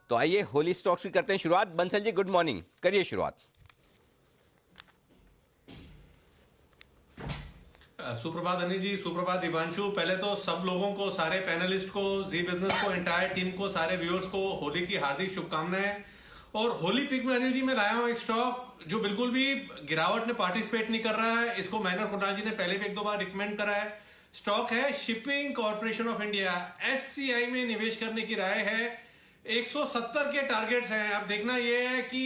तो आइए होली स्टॉक्स की करते हैं शुरुआत। बंसल जी गुड मॉर्निंग, करिए शुरुआत। सुप्रभात अनिल जी, सुप्रभात दिवांशु। पहले तो सब लोगों को, सारे पैनलिस्ट को, जी बिजनेस को, एंटायर टीम को, सारे व्यूअर्स को होली की हार्दिक शुभकामनाएं। और होली पिक में अनिल जी मैं लाया हूं एक स्टॉक जो बिल्कुल भी गिरावट में पार्टिसिपेट नहीं कर रहा है। इसको मैनर कुणाल जी ने पहले भी एक दो बार रिकमेंड करा है। स्टॉक है shipping corporation of India, SCI में निवेश करने की राय है। 170 के टारगेट्स हैं। अब देखना यह है कि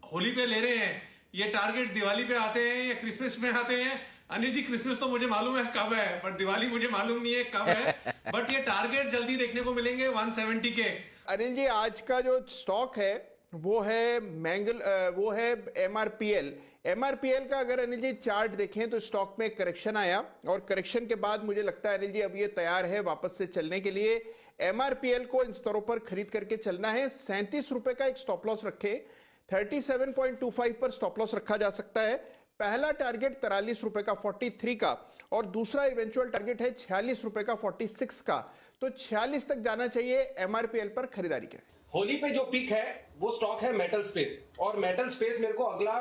होली पे ले रहे हैं, ये टारगेट्स दिवाली पे आते हैं या क्रिसमस में आते हैं। अनिल जी क्रिसमस तो मुझे मालूम है कब है, पर दिवाली मुझे मालूम नहीं है कब है। बट ये टारगेट जल्दी देखने को मिलेंगे 170 के। अनिल जी आज का जो स्टॉक है वो है एमआरपीएल। एमआरपीएल का अगर अनिल जी चार्ट देखें तो स्टॉक में करेक्शन आया और करेक्शन के बाद मुझे लगता है अनिल जी अब ये तैयार है वापस से चलने के लिए। एमआरपीएल को इन स्तरों पर खरीद करके चलना है। 37 रुपए का एक स्टॉप लॉस रखे, 37.25 पर स्टॉप लॉस रखा जा सकता है। पहला टारगेट 43 रुपए का 43 का और दूसरा इवेंचुअल टारगेट है 46 रुपए का 46 का। तो 46 तक जाना चाहिए एमआरपीएल पर खरीदारी के। होली पे जो पिक है वो स्टॉक है मेटल स्पेस, और मेटल स्पेस मेरे को अगला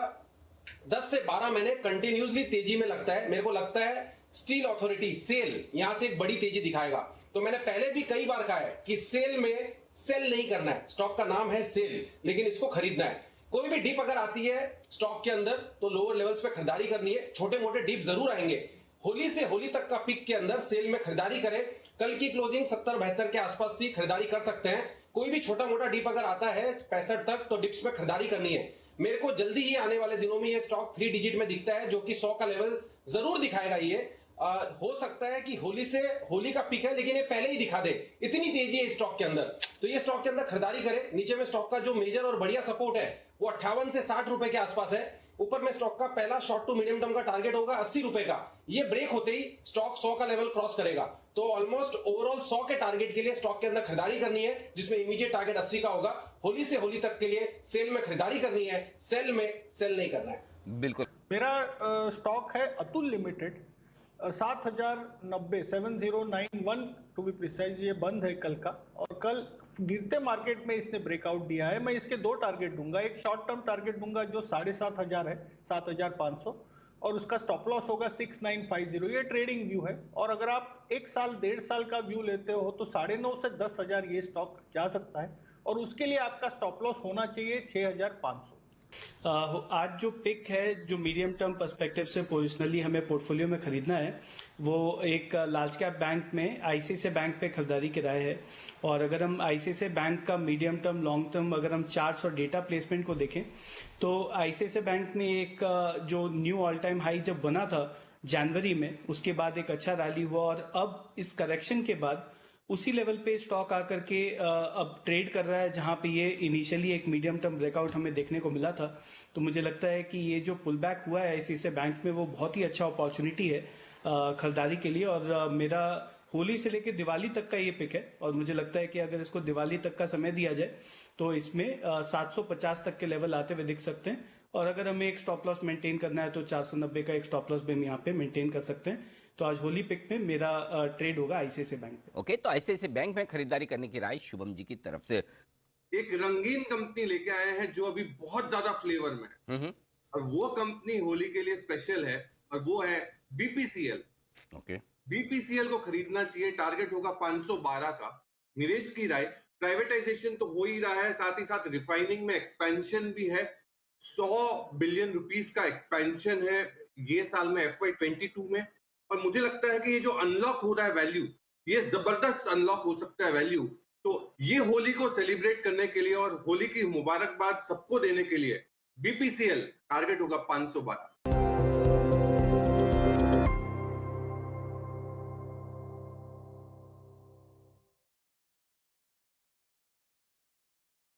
10 से 12 महीने कंटिन्यूसली तेजी में लगता है। मेरे को लगता है स्टील अथॉरिटी सेल यहां से एक बड़ी तेजी दिखाएगा। तो मैंने पहले भी कई बार कहा है कि सेल में सेल नहीं करना है। स्टॉक का नाम है सेल, लेकिन इसको खरीदना है। कोई भी डिप अगर आती है स्टॉक के अंदर तो लोअर लेवल्स पे खरीदारी करनी है। छोटे मोटे डिप जरूर आएंगे। होली से होली तक का पिक के अंदर सेल में खरीदारी करें। कल की क्लोजिंग 70-72 के आसपास थी, खरीदारी कर सकते हैं। कोई भी छोटा मोटा डिप अगर आता है 65 तक तो डिप्स में खरीदारी करनी है। मेरे को जल्दी ही आने वाले दिनों में ये स्टॉक 3 डिजिट में दिखता है, जो कि 100 का लेवल जरूर दिखाएगा। ये हो सकता है कि होली का पिक है लेकिन ये पहले ही दिखा दे, इतनी तेजी है इस स्टॉक के अंदर। तो ये स्टॉक के अंदर खरीदारी करें। नीचे में स्टॉक का जो मेजर और बढ़िया सपोर्ट है वो 58 से 60 रुपए के आसपास है। ऊपर में स्टॉक का पहला शॉर्ट टू मीडियम टर्म का टारगेट होगा 80 रुपए का। ये ब्रेक होते ही स्टॉक 100 का लेवल क्रॉस करेगा। तो ऑलमोस्ट ओवरऑल 100 के टारगेट के लिए स्टॉक के अंदर खरीदारी करनी है, जिसमें इमीडिएट टारगेट 80 का होगा। होली से होली तक के लिए सेल में खरीदारी करनी है, सेल में सेल नहीं करना है। बिल्कुल। मेरा स्टॉक है Atul limited, 7090 7091 to be precise. ये बंद है कल का, और कल गिरते मार्केट में इसने ब्रेकआउट दिया है। मैं इसके दो टारगेट दूंगा। एक शॉर्ट टर्म टारगेट दूंगा जो 7500 है, 7500, और उसका स्टॉप लॉस होगा 6950। ये ट्रेडिंग व्यू है। और अगर आप 1 साल 1.5 साल का व्यू लेते हो तो 9.5 से 10,000 ये स्टॉक जा सकता है, और उसके लिए आपका स्टॉप लॉस होना चाहिए 6500। आज जो पिक है जो मीडियम टर्म पर्सपेक्टिव से पोजिशनली हमें पोर्टफोलियो में खरीदना है वो एक लार्ज कैप बैंक में आईसीआईसीआई बैंक पे खरीदारी की राय है। और अगर हम आईसीआईसीआई बैंक का मीडियम टर्म लॉन्ग टर्म अगर हम चार्ट्स और डेटा प्लेसमेंट को देखें तो आईसीआईसीआई बैंक में एक जो न्यू ऑल टाइम हाई जब बना था जनवरी में, उसके बाद एक अच्छा रैली हुआ, और अब इस करेक्शन के बाद उसी लेवल पे स्टॉक आकर के अब ट्रेड कर रहा है जहां पे ये इनिशियली एक मीडियम टर्म ब्रेकआउट हमें देखने को मिला था। तो मुझे लगता है कि ये जो पुल बैक हुआ है आईसीआईसीआई बैंक में वो बहुत ही अच्छा अपॉर्चुनिटी है खरीदारी के लिए। और मेरा होली से लेकर दिवाली तक का ये पिक है, और मुझे लगता है कि अगर इसको दिवाली तक का समय दिया जाए तो इसमें 750 तक के लेवल आते हुए दिख सकते हैं। और अगर हमें एक स्टॉप लॉस मेंटेन करना है तो 490 का एक स्टॉप लॉस भी हम यहाँ पे मेंटेन कर सकते हैं। तो आज होली पिक में मेरा ट्रेड होगा आईसीआईसीआई बैंक पे। ओके, तो आईसीआईसीआई बैंक में खरीदारी करने की राय शुभम जी की तरफ से। एक रंगीन कंपनी लेके आए हैं जो अभी बहुत ज्यादा फ्लेवर में है, और वो कंपनी होली के लिए स्पेशल है, और वो है बीपीसीएल। ओके, बीपीसीएल को खरीदना चाहिए। टारगेट होगा 512 का। निवेश की राय, प्राइवेटाइजेशन तो हो ही रहा है, साथ ही साथ रिफाइनिंग में एक्सपेंशन भी है। 100 बिलियन रुपीस का एक्सपेंशन है ये साल में FY22 में। और मुझे लगता है कि ये जो अनलॉक हो रहा है वैल्यू, ये जबरदस्त अनलॉक हो सकता है वैल्यू। तो ये होली को सेलिब्रेट करने के लिए और होली की मुबारकबाद सबको देने के लिए बीपीसीएल टारगेट होगा 512।